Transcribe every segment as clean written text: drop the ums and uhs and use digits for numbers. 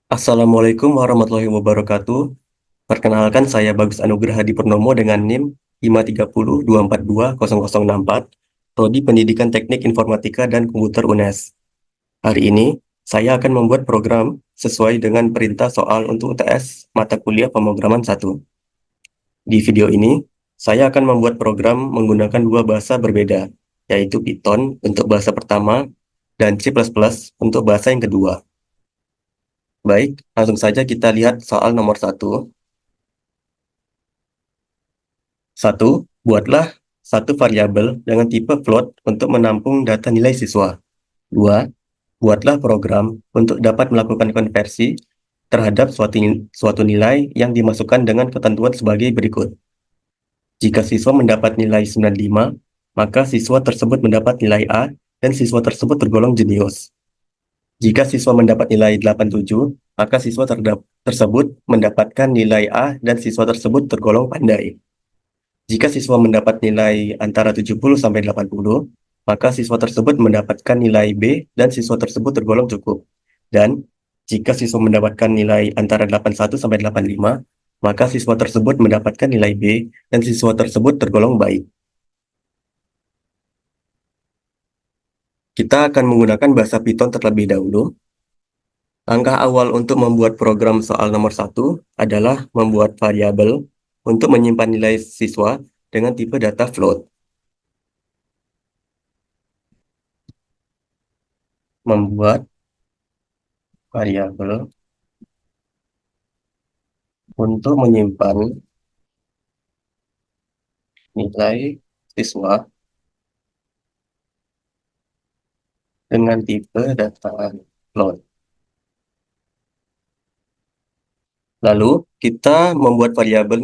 Assalamualaikum warahmatullahi wabarakatuh. Perkenalkan saya Bagus Anugraha Hadi Purnomo dengan NIM 53024200064, Prodi Pendidikan Teknik Informatika dan Komputer UNES. Hari ini saya akan membuat program sesuai dengan perintah soal untuk UTS mata kuliah pemrograman 1. Di video ini, saya akan membuat program menggunakan dua bahasa berbeda, yaitu Python untuk bahasa pertama dan C++ untuk bahasa yang kedua. Baik, langsung saja kita lihat soal nomor 1. Satu, buatlah satu variabel dengan tipe float untuk menampung data nilai siswa. Dua, buatlah program untuk dapat melakukan konversi terhadap suatu nilai yang dimasukkan dengan ketentuan sebagai berikut. Jika siswa mendapat nilai 95, maka siswa tersebut mendapat nilai A dan siswa tersebut tergolong jenius. Jika siswa mendapat nilai 87, maka siswa tersebut mendapatkan nilai A dan siswa tersebut tergolong pandai. Jika siswa mendapat nilai antara 70 sampai 80, maka siswa tersebut mendapatkan nilai B dan siswa tersebut tergolong cukup. Dan jika siswa mendapatkan nilai antara 81 sampai 85, maka siswa tersebut mendapatkan nilai B dan siswa tersebut tergolong baik. Kita akan menggunakan bahasa Python terlebih dahulu. Langkah awal untuk membuat program soal nomor 1 adalah membuat variabel untuk menyimpan nilai siswa dengan tipe data float. Membuat variabel untuk menyimpan nilai siswa dengan tipe data float. Lalu kita membuat variabel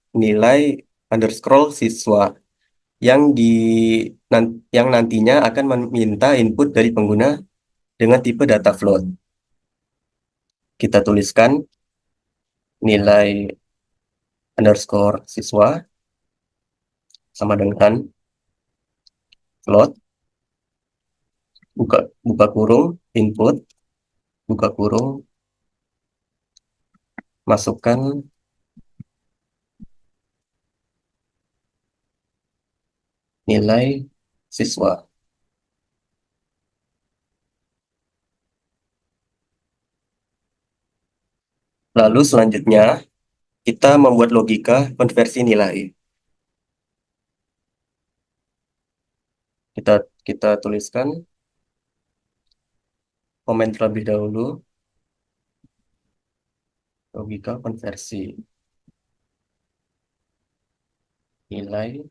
nilai underscore siswa yang yang nantinya akan meminta input dari pengguna dengan tipe data float. Kita tuliskan nilai underscore siswa sama dengan float, buka buka kurung input, buka kurung, masukkan nilai siswa. Lalu selanjutnya kita membuat logika konversi nilai. Kita kita tuliskan komen terlebih dahulu logika konversi nilai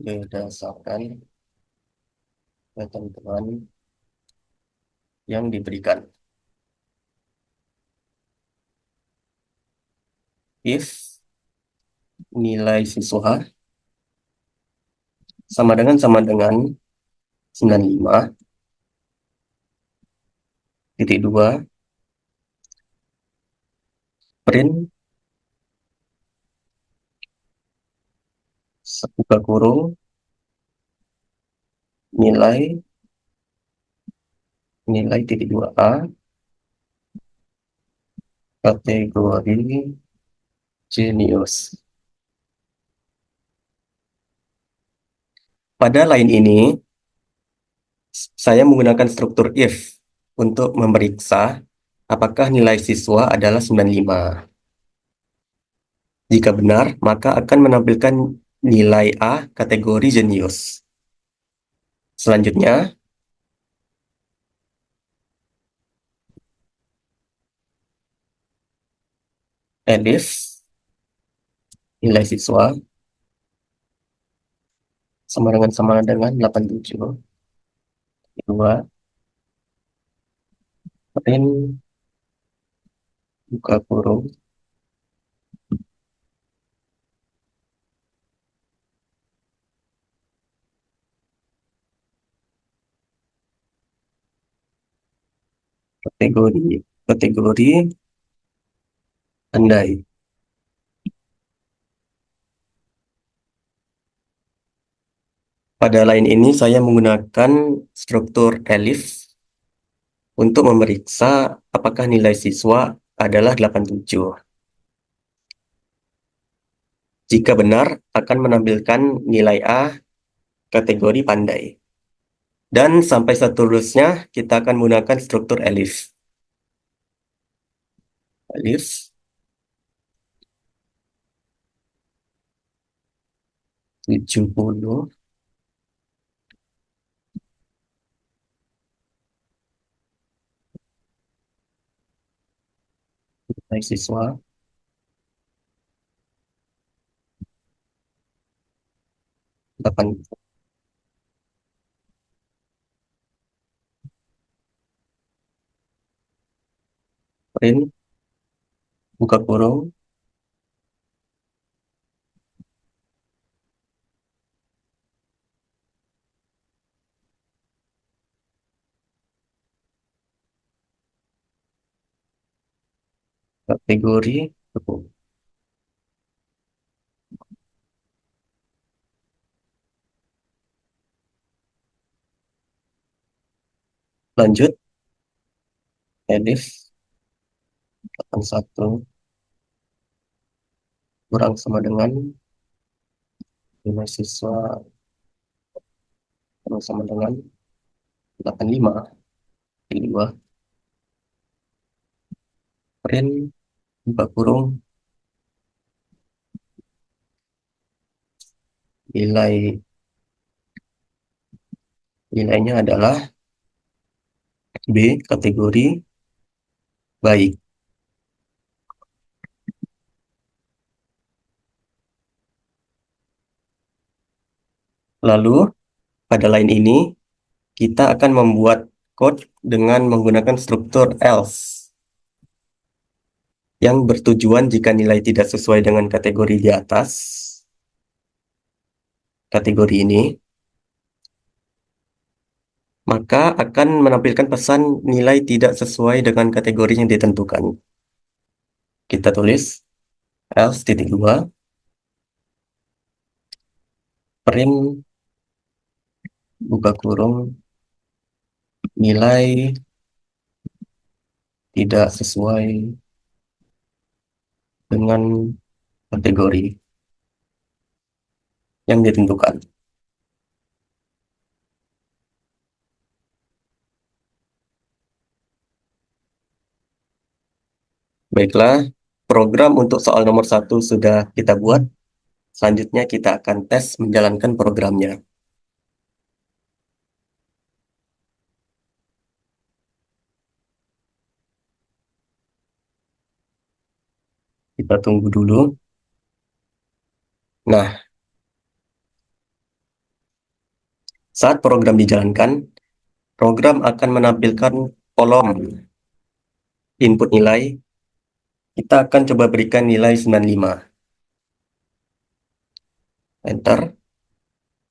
berdasarkan ketentuan yang diberikan. If nilai siswa sama dengan 95,2 print buka kurung nilai titik 2A kategori jenius. Pada line ini saya menggunakan struktur if untuk memeriksa apakah nilai siswa adalah 95. Jika benar, maka akan menampilkan nilai A kategori jenius. Selanjutnya, elif nilai siswa sama dengan 87, 2, print buka kurung kategori andai. Pada line ini saya menggunakan struktur elif untuk memeriksa apakah nilai siswa adalah 87. Jika benar, akan menampilkan nilai A kategori pandai. Dan sampai seterusnya, kita akan menggunakan struktur ELIF. ELIF 70 nilai siswa 8 print buka kurung kategori cukup. Lanjut, ELIF 81 kurang sama dengan nilai siswa kurang sama dengan 85 di 2 print buka kurung nilai nilainya adalah B kategori baik. Lalu pada line ini kita akan membuat code dengan menggunakan struktur else yang bertujuan jika nilai tidak sesuai dengan kategori di atas kategori ini, maka akan menampilkan pesan nilai tidak sesuai dengan kategori yang ditentukan. Kita tulis else titik 2 print buka kurung nilai tidak sesuai dengan kategori yang ditentukan. Baiklah, program untuk soal nomor 1 sudah kita buat. Selanjutnya kita akan tes menjalankan programnya. Kita tunggu dulu. Nah, saat program dijalankan, program akan menampilkan kolom input nilai. Kita akan coba berikan nilai 95. Enter.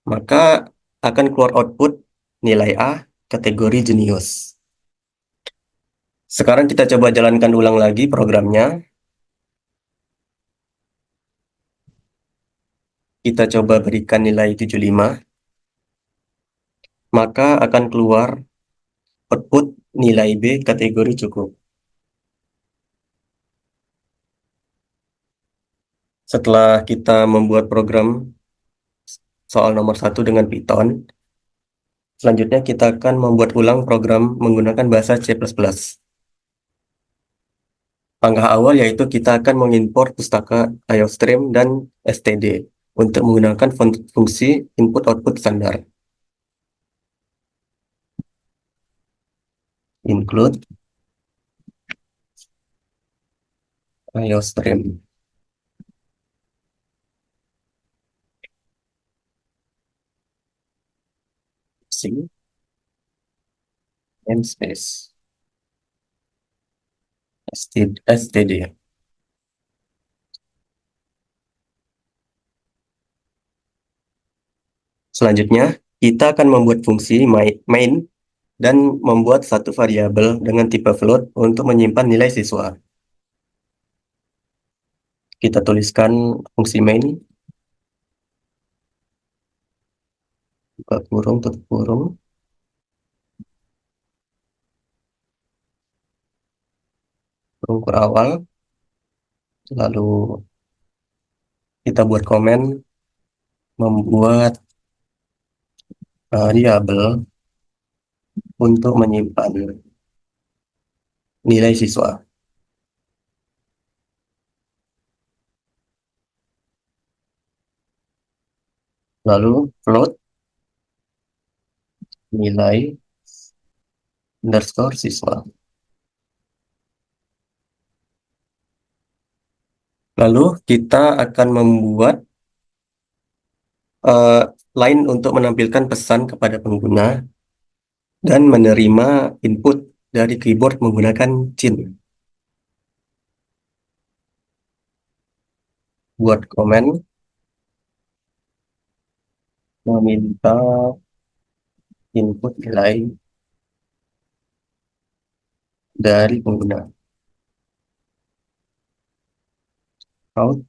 Maka akan keluar output nilai A kategori jenius. Sekarang kita coba jalankan ulang lagi programnya. Kita coba berikan nilai 75. Maka akan keluar output nilai B kategori cukup. Setelah kita membuat program soal nomor 1 dengan Python, selanjutnya kita akan membuat ulang program menggunakan bahasa C++. Langkah awal yaitu kita akan mengimport pustaka IOStream dan std untuk menggunakan fungsi input-output standar. Include IOStream. C namespace std. Selanjutnya, kita akan membuat fungsi main dan membuat satu variabel dengan tipe float untuk menyimpan nilai siswa. Kita tuliskan fungsi main, buka kurung, tutup kurung. Kurung awal, lalu kita buat komen membuat variabel untuk menyimpan nilai siswa. Lalu float nilai underscore siswa. Lalu kita akan membuat eh, line untuk menampilkan pesan kepada pengguna dan menerima input dari keyboard menggunakan Chin. Buat komen meminta input nilai dari pengguna. Out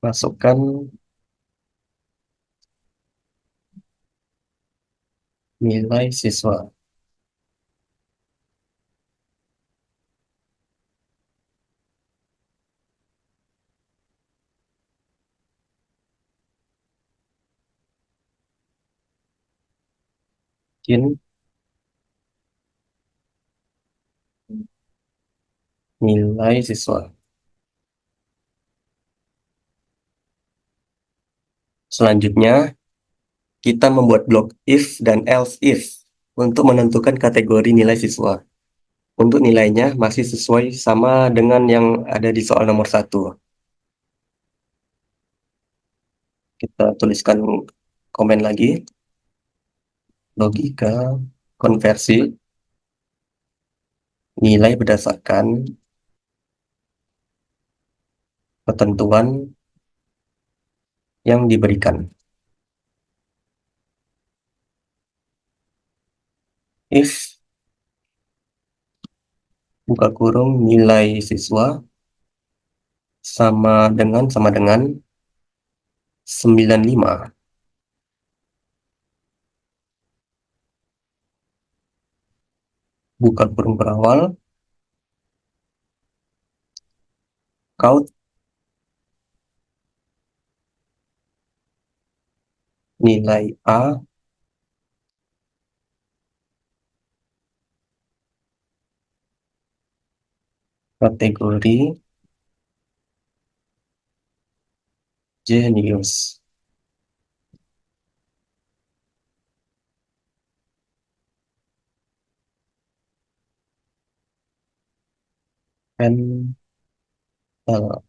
masukkan nilai siswa. Chin nilai siswa. Selanjutnya, kita membuat blok if dan else if untuk menentukan kategori nilai siswa. Untuk nilainya masih sesuai sama dengan yang ada di soal nomor 1. Kita tuliskan komen lagi, logika konversi nilai berdasarkan ketentuan yang diberikan. If buka kurung nilai siswa sama dengan 95, buka kurung berawal, count nilai A kategori jenius. N L.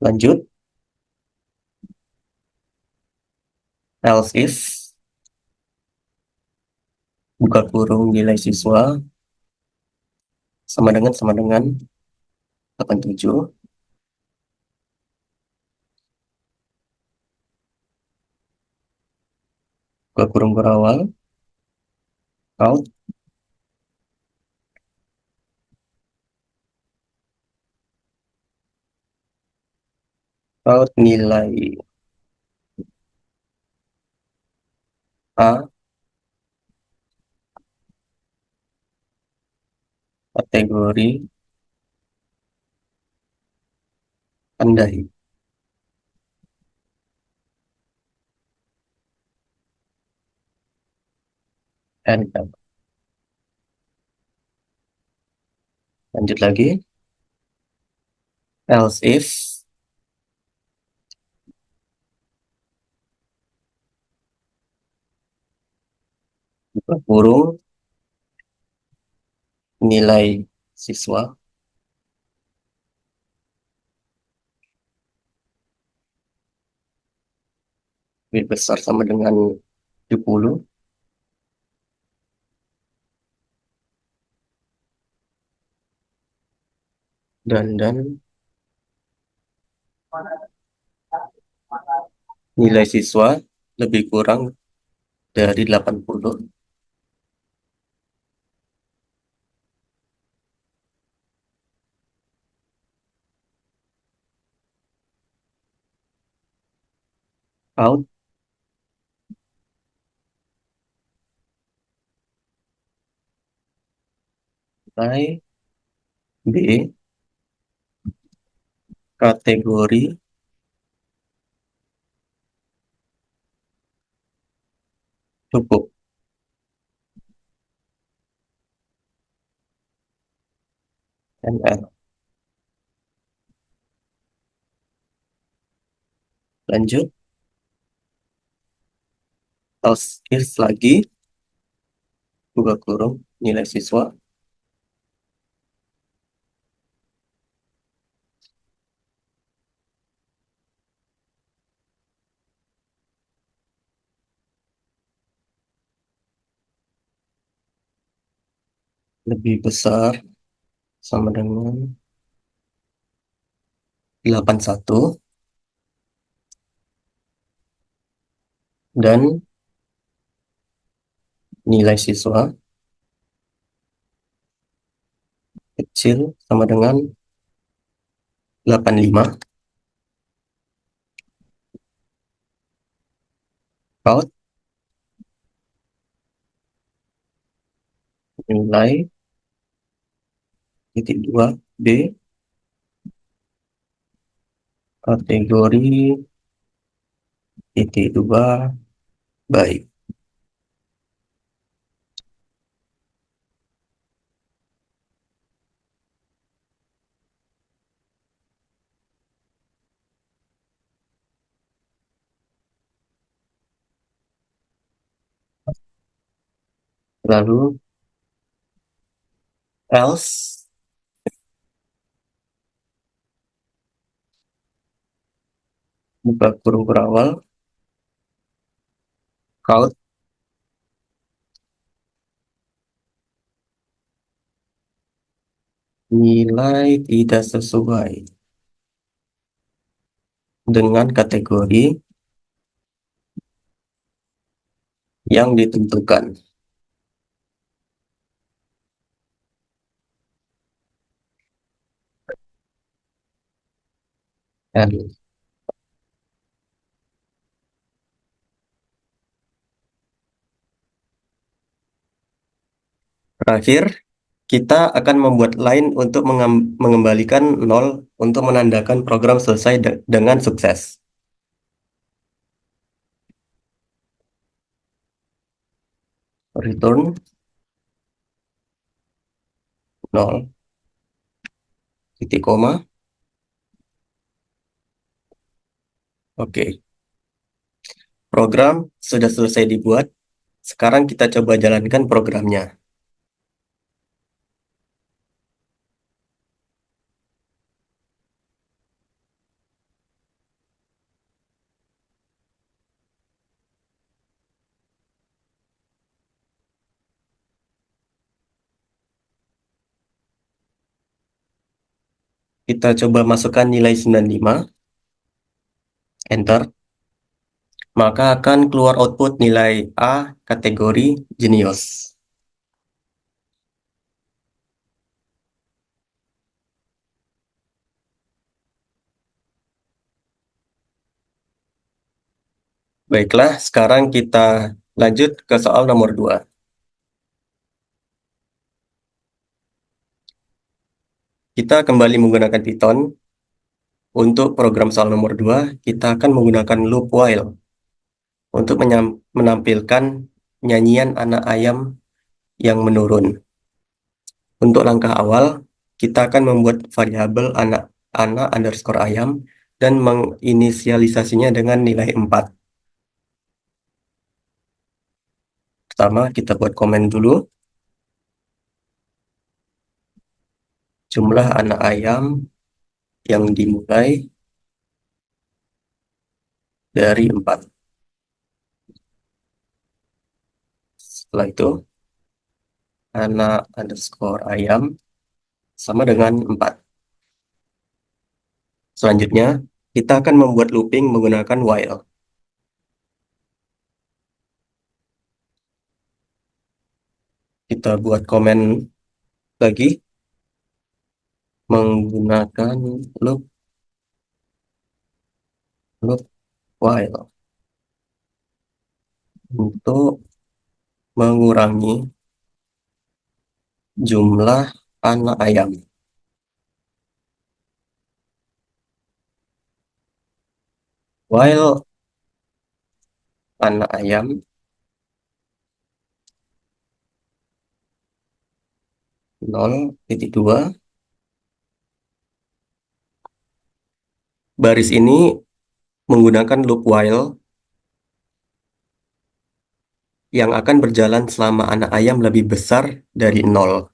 Lanjut, else if buka kurung nilai siswa sama dengan 87, buka kurung berawal, count nilai A kategori pandai. N. Lanjut lagi, else if buka kurung nilai siswa lebih besar sama dengan 70, dan nilai siswa lebih kurang dari 80. Out nilai B kategori cukup. NL. Lanjut, else lagi, buka kurung, nilai siswa, lebih besar sama dengan 81 dan nilai siswa kecil sama dengan 85. Out nilai titik 2 B kategori titik 2 baik. Lalu else, buka kurung berawal, count nilai tidak sesuai dengan kategori yang ditentukan. Dan terakhir, kita akan membuat line untuk mengembalikan nol untuk menandakan program selesai dengan sukses. Return 0, titik koma. Oke, program sudah selesai dibuat. Sekarang kita coba jalankan programnya. Kita coba masukkan nilai 95, enter. Maka akan keluar output nilai A kategori jenius. Baiklah, sekarang kita lanjut ke soal nomor 2. Kita kembali menggunakan Python. Untuk program soal nomor 2, kita akan menggunakan loop while untuk menampilkan nyanyian anak ayam yang menurun. Untuk langkah awal, kita akan membuat variabel anak underscore ayam dan menginisialisasinya dengan nilai 4. Pertama, kita buat komen dulu. Jumlah anak ayam yang dimulai dari 4. Setelah itu, anak underscore ayam sama dengan 4. Selanjutnya, kita akan membuat looping menggunakan while. Kita buat komen lagi menggunakan loop loop while untuk mengurangi jumlah anak ayam. While anak ayam 0,2, baris ini menggunakan loop while yang akan berjalan selama anak ayam lebih besar dari 0.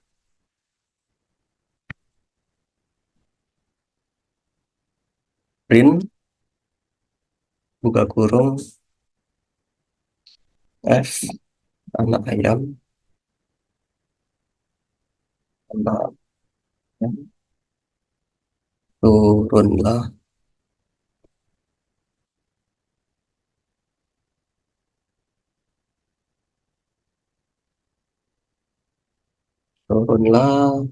Print, buka kurung, F, anak ayam, anak ayam, turunlah, turunlah,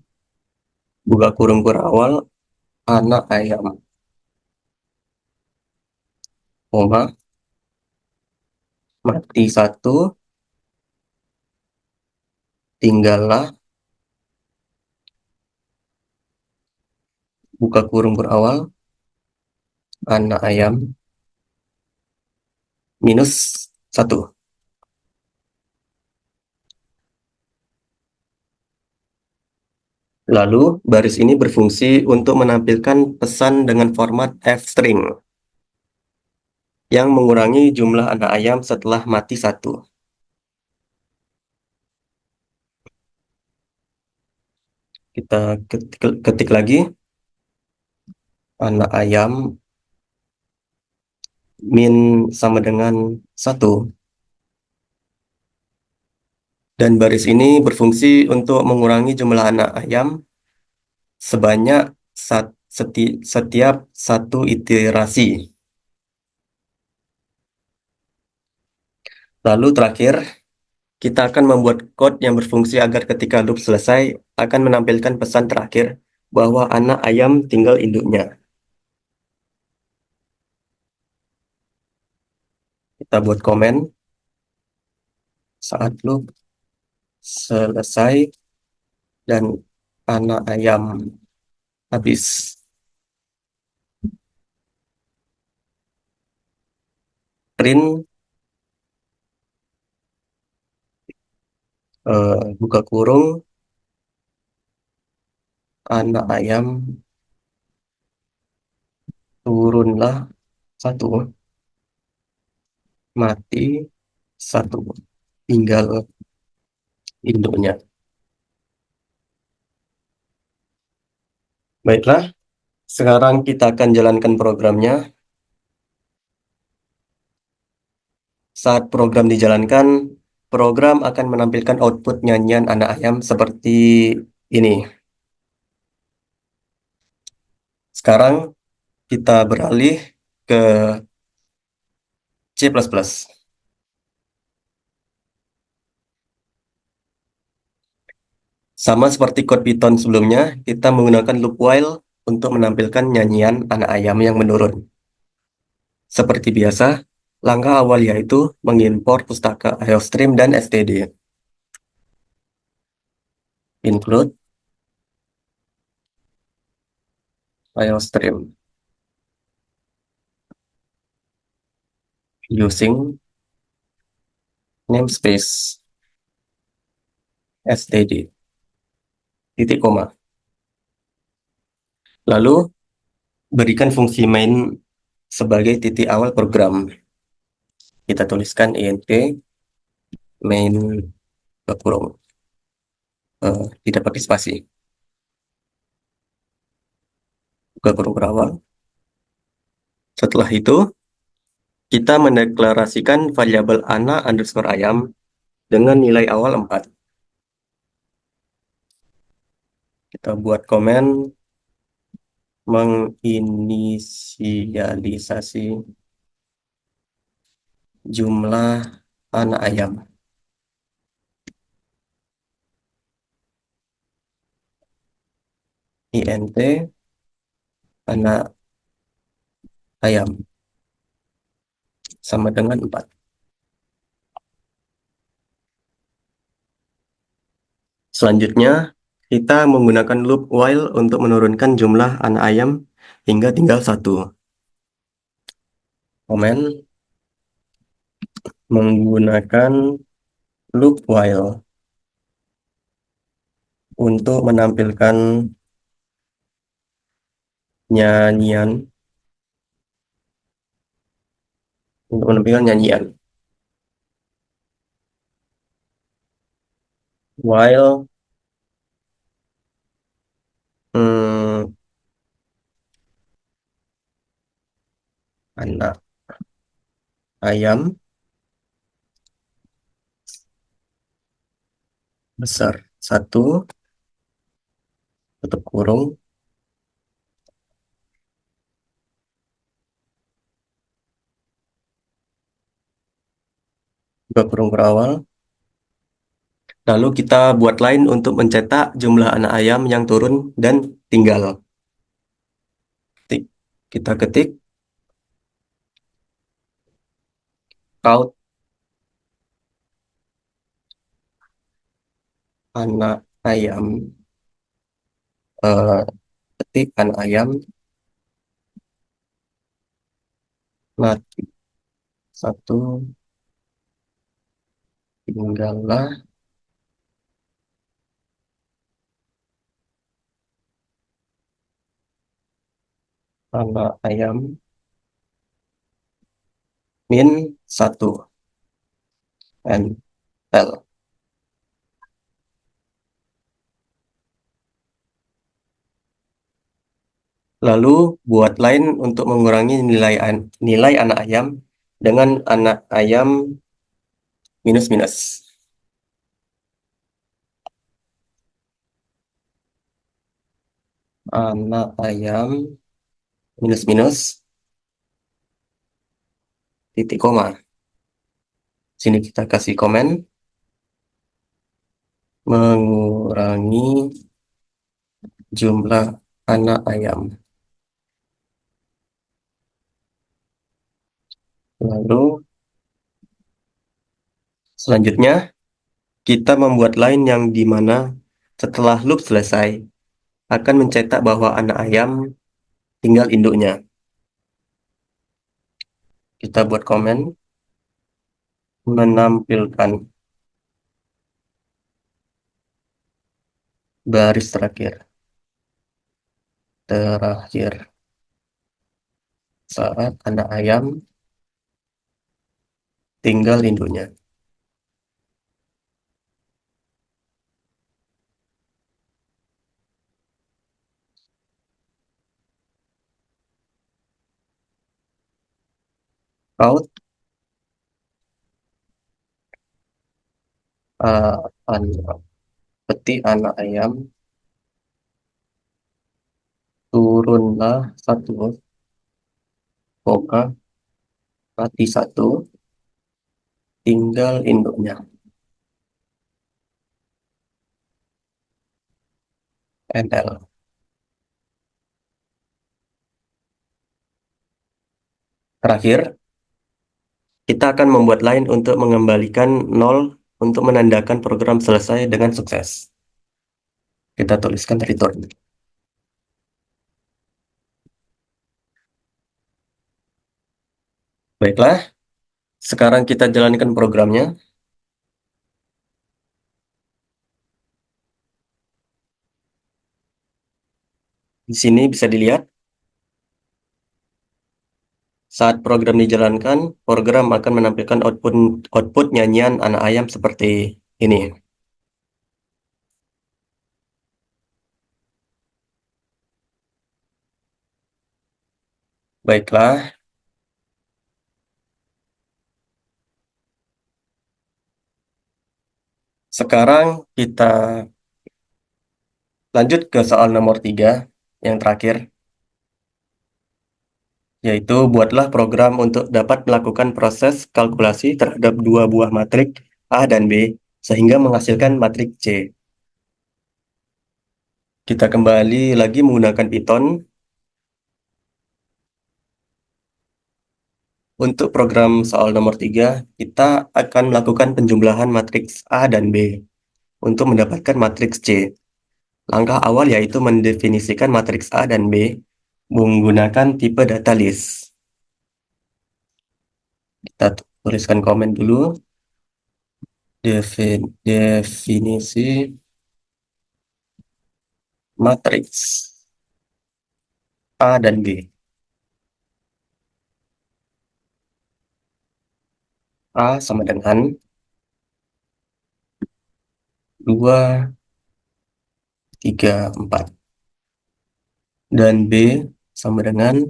buka kurung berawal, anak ayam, koma, mati satu, tinggallah, buka kurung berawal, anak ayam, minus satu. Lalu, baris ini berfungsi untuk menampilkan pesan dengan format f-string yang mengurangi jumlah anak ayam setelah mati satu. Kita ketik lagi, anak ayam min sama dengan satu. Dan baris ini berfungsi untuk mengurangi jumlah anak ayam sebanyak setiap satu iterasi. Lalu terakhir, kita akan membuat code yang berfungsi agar ketika loop selesai akan menampilkan pesan terakhir bahwa anak ayam tinggal induknya. Kita buat komen saat loop selesai dan anak ayam habis. Print, buka kurung, anak ayam turunlah satu, mati satu, tinggal induknya. Baiklah, sekarang kita akan jalankan programnya. Saat program dijalankan, program akan menampilkan output nyanyian anak ayam seperti ini. Sekarang kita beralih ke C++. Sama seperti code Python sebelumnya, kita menggunakan loop while untuk menampilkan nyanyian anak ayam yang menurun. Seperti biasa, langkah awal yaitu mengimpor pustaka IOStream dan std. Include IOStream using namespace std, titik koma. Lalu, berikan fungsi main sebagai titik awal program. Kita tuliskan int main kurung, tidak pakai spasi. Buka kurung berawal. Setelah itu, kita mendeklarasikan variabel anak underscore ayam dengan nilai awal 4. Kita buat komen menginisialisasi jumlah anak ayam. Int anak ayam sama dengan 4. Selanjutnya, Kita menggunakan loop while untuk menurunkan jumlah anak ayam hingga tinggal satu. Komen menggunakan loop while untuk menampilkan nyanyian while hmm, anak ayam besar satu tutup kurung buka kurung berawal. Lalu kita buat line untuk mencetak jumlah anak ayam yang turun dan tinggal. Kita ketik count anak ayam, eh, ketik anak ayam mati satu, tinggallah anak ayam min satu NL. Lalu buat line untuk mengurangi nilai anak ayam dengan anak ayam minus minus. Anak ayam minus minus titik koma. Sini kita kasih komen mengurangi jumlah anak ayam. Lalu selanjutnya kita membuat line yang dimana setelah loop selesai akan mencetak bahwa anak ayam tinggal induknya. Kita buat komen menampilkan baris terakhir saat anak ayam tinggal induknya. Out uh, anak peti anak ayam turunlah satu, koma mati satu, tinggal induknya NL. Terakhir, kita akan membuat line untuk mengembalikan 0 untuk menandakan program selesai dengan sukses. Kita tuliskan return. Baiklah, sekarang kita jalankan programnya. Di sini bisa dilihat, saat program dijalankan, program akan menampilkan output nyanyian anak ayam seperti ini. Baiklah, sekarang kita lanjut ke soal nomor 3 yang terakhir, yaitu buatlah program untuk dapat melakukan proses kalkulasi terhadap dua buah matrik A dan B sehingga menghasilkan matrik C. Kita kembali lagi menggunakan Python. Untuk program soal nomor 3, kita akan melakukan penjumlahan matriks A dan B untuk mendapatkan matriks C. Langkah awal yaitu mendefinisikan matriks A dan B menggunakan tipe data list. Kita tuliskan komen dulu. Definisi matriks A dan B. A sama dengan 2, 3, 4. Dan B sama dengan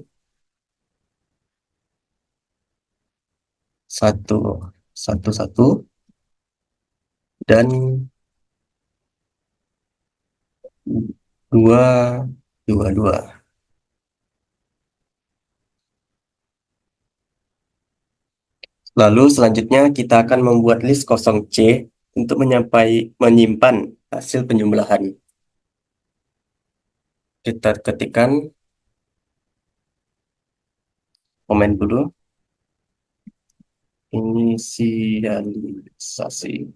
1, 1, 1. Dan 2, 2, 2. Lalu selanjutnya kita akan membuat list kosong C untuk menyimpan hasil penjumlahan. Kita ketikkan komen dulu. Inisialisasi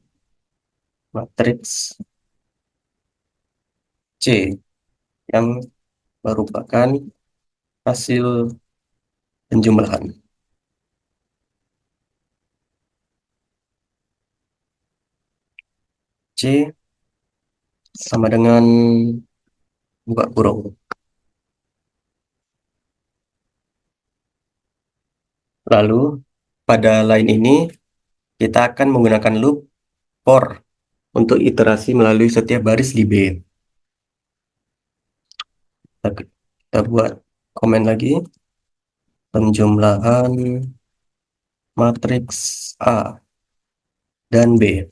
matriks C yang merupakan hasil penjumlahan. C sama dengan buka kurung. Lalu pada line ini kita akan menggunakan loop for untuk iterasi melalui setiap baris di B. Kita buat komen lagi. Penjumlahan matriks A dan B.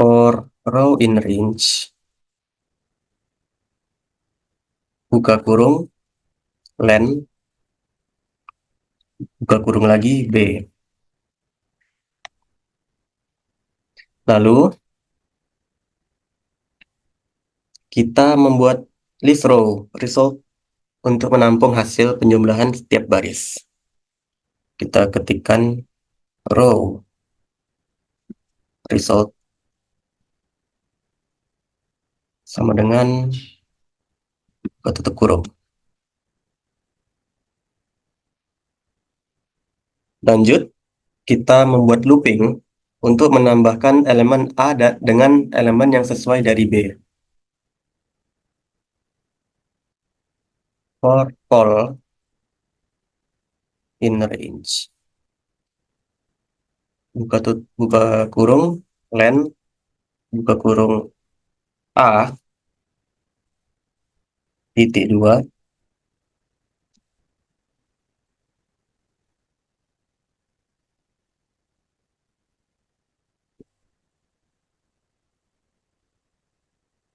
For row in range, buka kurung, len, buka kurung lagi, B. Lalu kita membuat list row result untuk menampung hasil penjumlahan setiap baris. Kita ketikkan row result sama dengan buka tutup kurung. Lanjut, kita membuat looping untuk menambahkan elemen A dengan elemen yang sesuai dari B. For call in range. Buka kurung, len, buka kurung A, titik 2.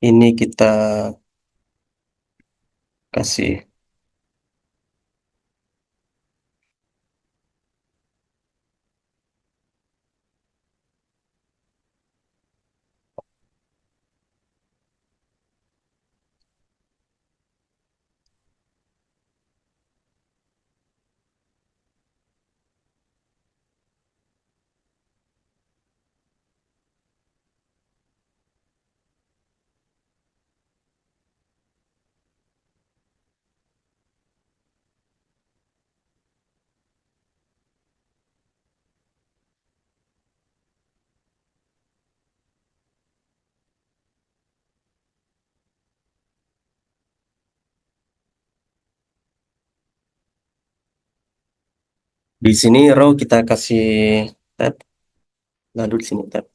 Ini kita kasih di sini row kita kasih tab, lalu di sini tab.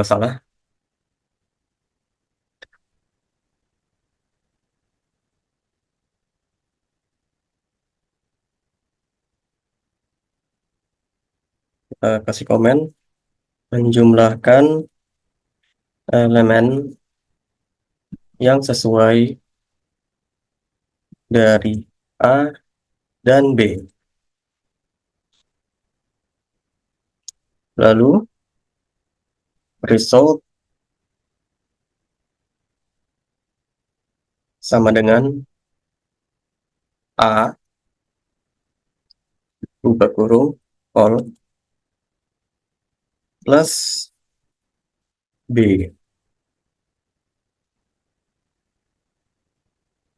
Salah. Kita kasih komen menjumlahkan elemen yang sesuai dari A dan B. Lalu result sama dengan A buka kurung, all, plus B,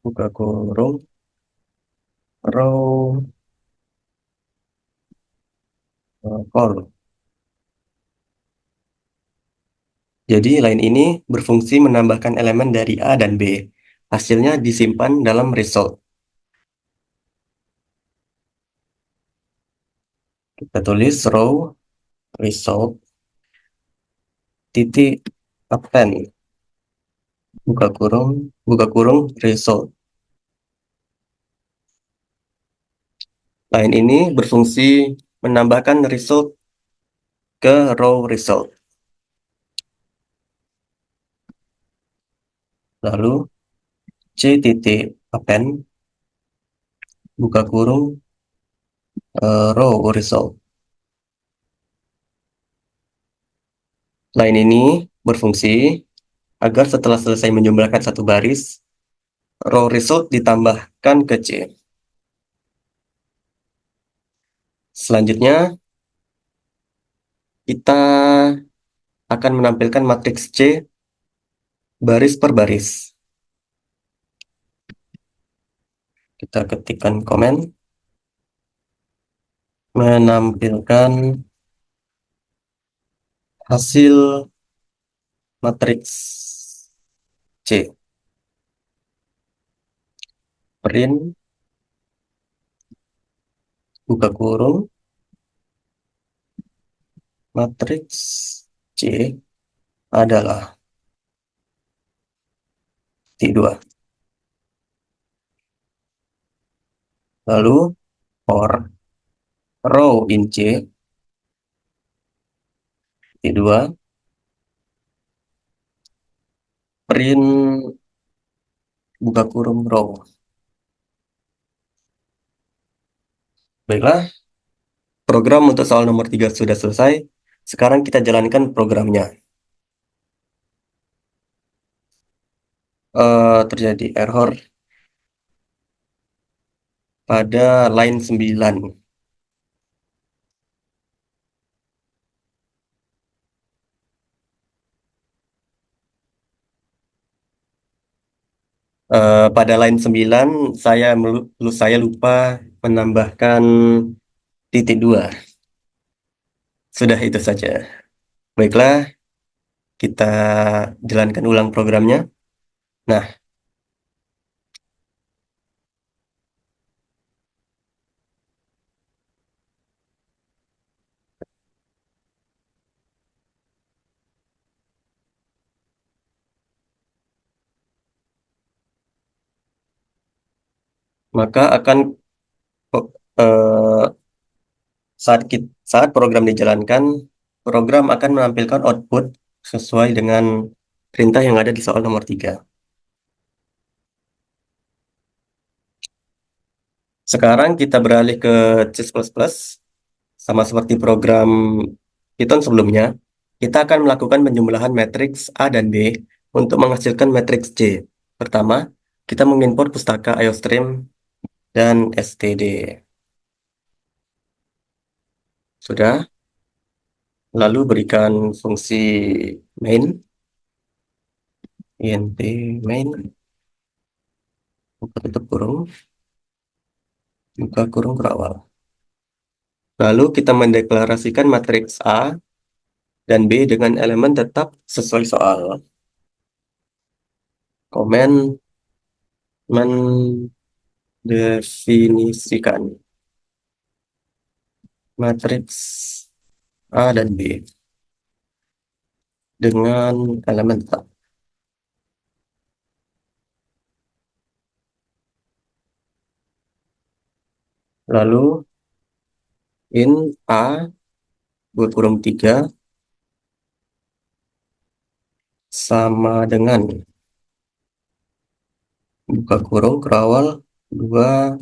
buka kurung, row, all. Jadi line ini berfungsi menambahkan elemen dari A dan B. Hasilnya disimpan dalam result. Kita tulis row result titik append, buka kurung result. Line ini berfungsi menambahkan result ke row result. Lalu C titik append, buka kurung row result. Line ini berfungsi agar setelah selesai menjumlahkan satu baris, row result ditambahkan ke C. Selanjutnya, kita akan menampilkan matriks C baris per baris. Kita ketikkan komen, menampilkan hasil matriks C. Print, buka kurung, matriks C adalah T2. Lalu, for row in C, T2, print, buka kurung row. Baiklah, program untuk soal nomor 3 sudah selesai. Sekarang kita jalankan programnya. Terjadi error pada line 9. Pada line 9, saya lupa menambahkan titik 2. Sudah itu saja. Baiklah, kita jalankan ulang programnya. Nah, maka akan eh, saat program dijalankan, program akan menampilkan output sesuai dengan perintah yang ada di soal nomor 3. Sekarang kita beralih ke C++. Sama seperti program Python sebelumnya, kita akan melakukan penjumlahan matriks A dan B untuk menghasilkan matriks C. Pertama, kita mengimport pustaka IOStream dan std. Sudah, lalu berikan fungsi main, int main, buka tutup kurung, buka kurung berawal. Lalu kita mendeklarasikan matriks A dan B dengan elemen tetap sesuai soal. Komen mendefinisikan matriks A dan B dengan elemen tetap. Lalu in A buka kurung 3 sama dengan buka kurung kerawal 2,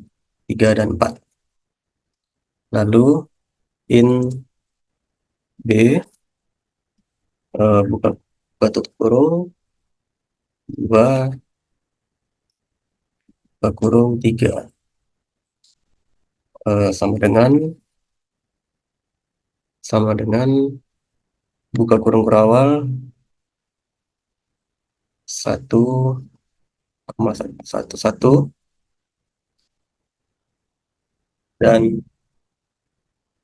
3, dan 4. Lalu in B buka tutup kurung 2, buka kurung 3 sama dengan sama dengan buka kurung kurawal 1,111 dan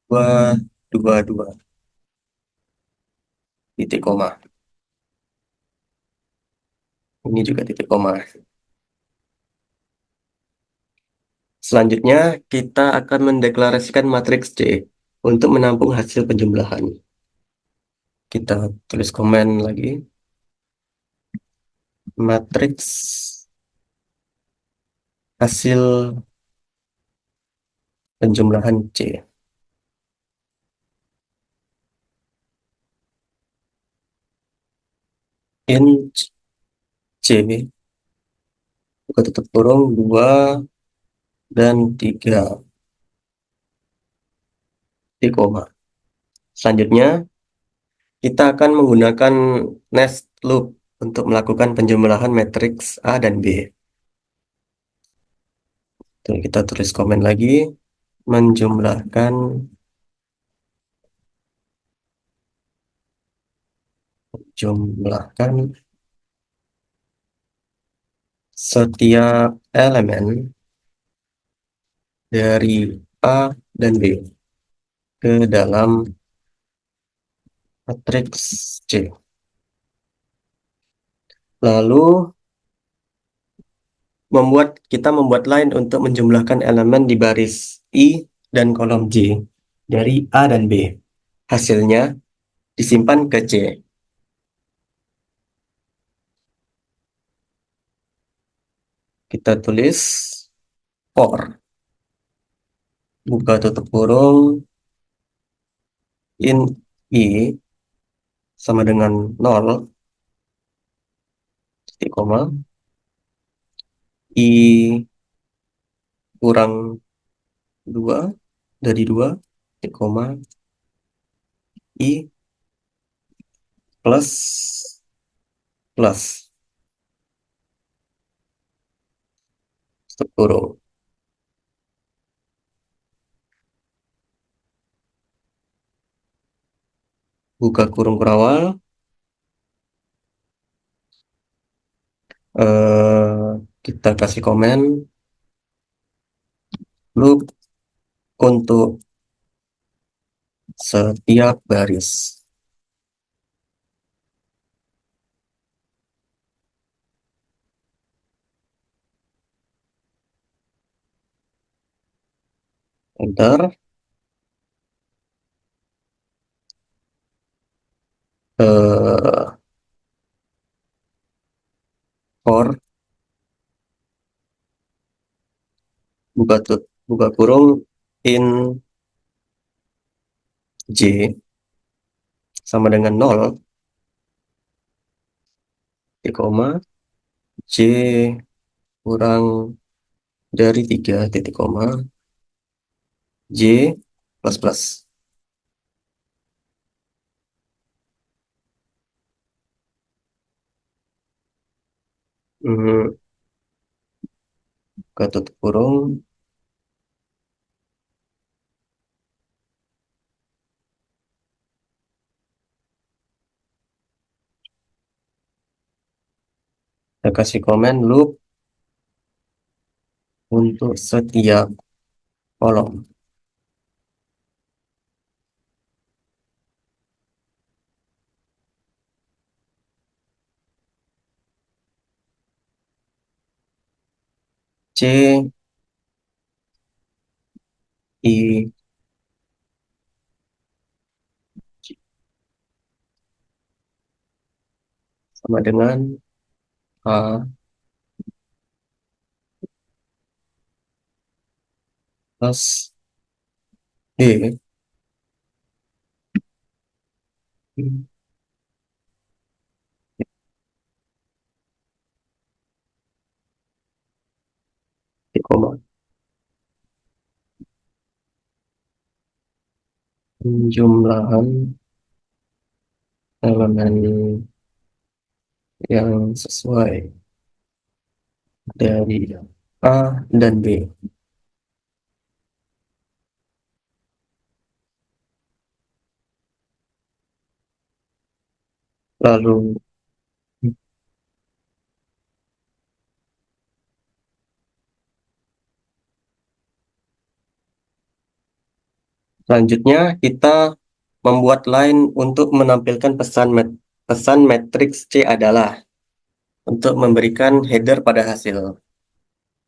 222 titik koma. Ini juga titik koma. Selanjutnya, kita akan mendeklarasikan matriks C untuk menampung hasil penjumlahan. Kita tulis komen lagi. Matriks hasil penjumlahan C. Int C, buka tutup kurung, 2 dan 3 titik koma. Selanjutnya, kita akan menggunakan nest loop untuk melakukan penjumlahan matriks A dan B. Tuh, kita tulis komen lagi, menjumlahkan jumlahkan setiap elemen dari A dan B ke dalam matriks C. Lalu kita membuat line untuk menjumlahkan elemen di baris I dan kolom J dari A dan B. Hasilnya disimpan ke C. Kita tulis for buka tutup kurung int I sama dengan 0 titik koma I kurang 2 dari 2 titik koma I plus plus tutup kurung. Buka kurung kurawal, kita kasih komen loop untuk setiap baris. Enter. eh, for buka kurung in J sama dengan 0 titik koma J kurang dari 3 titik koma J plus plus. Hmm, buka tutup kurung, kita kasih komen loop untuk setiap kolom. C I sama dengan A plus B titik koma. Jumlahan elemen yang sesuai dari A dan B. Lalu selanjutnya kita membuat line untuk menampilkan pesan matriks C adalah untuk memberikan header pada hasil.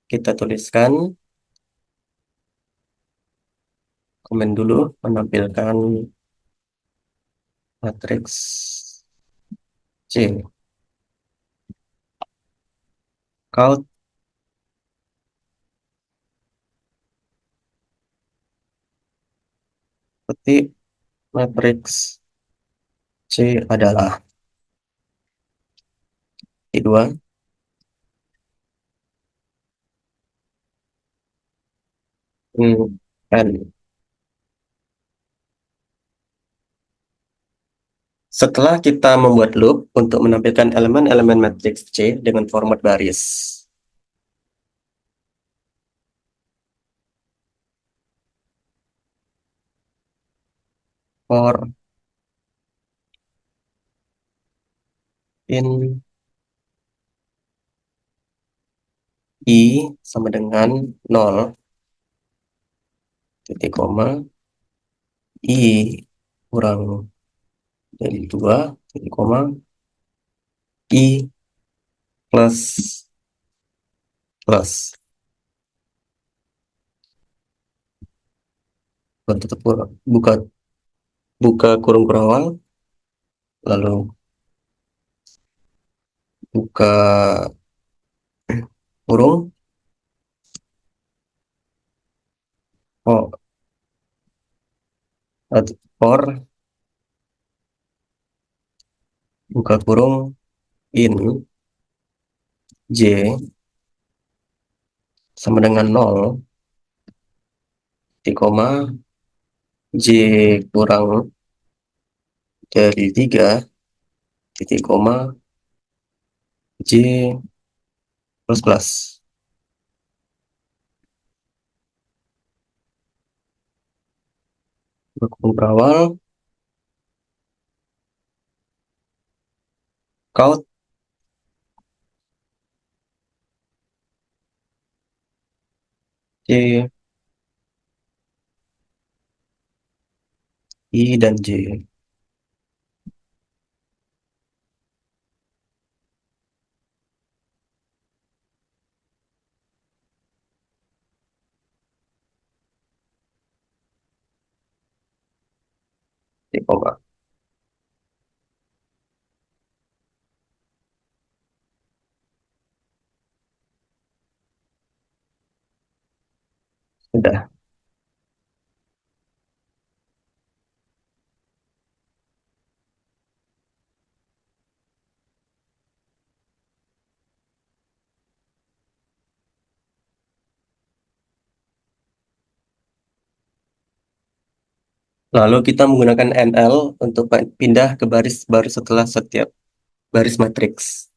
Kita tuliskan komen dulu menampilkan matriks C. Count petik matriks C adalah kedua N. Setelah kita membuat loop untuk menampilkan elemen-elemen matriks C dengan format baris. For in I sama dengan 0, titik koma, I kurang dari 2, titik koma, I plus plus. Tutup buka buka kurung kurawal, lalu buka kurung, oh, for buka kurung in J sama dengan 0, titik koma, J kurang dari 3, titik koma, J plus plus. Kurung berawal, count, J, I, dan J. Titik koma. Sudah. Lalu kita menggunakan NL untuk pindah ke baris baru setelah setiap baris matriks.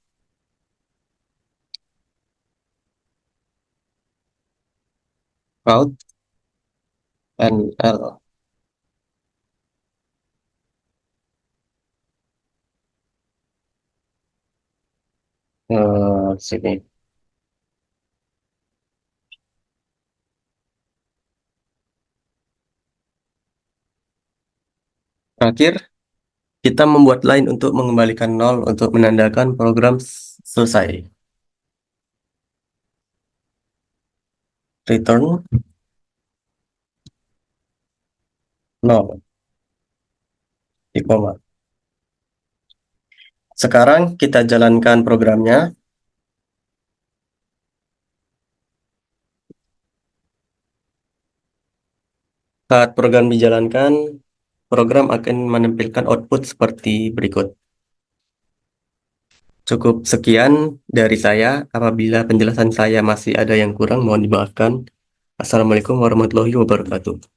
Count NL. Sini. Terakhir, kita membuat line untuk mengembalikan 0 untuk menandakan program selesai. Return 0, di koma. Sekarang kita jalankan programnya. Saat program dijalankan, program akan menampilkan output seperti berikut. Cukup sekian dari saya. Apabila penjelasan saya masih ada yang kurang, mohon dimaafkan. Assalamualaikum warahmatullahi wabarakatuh.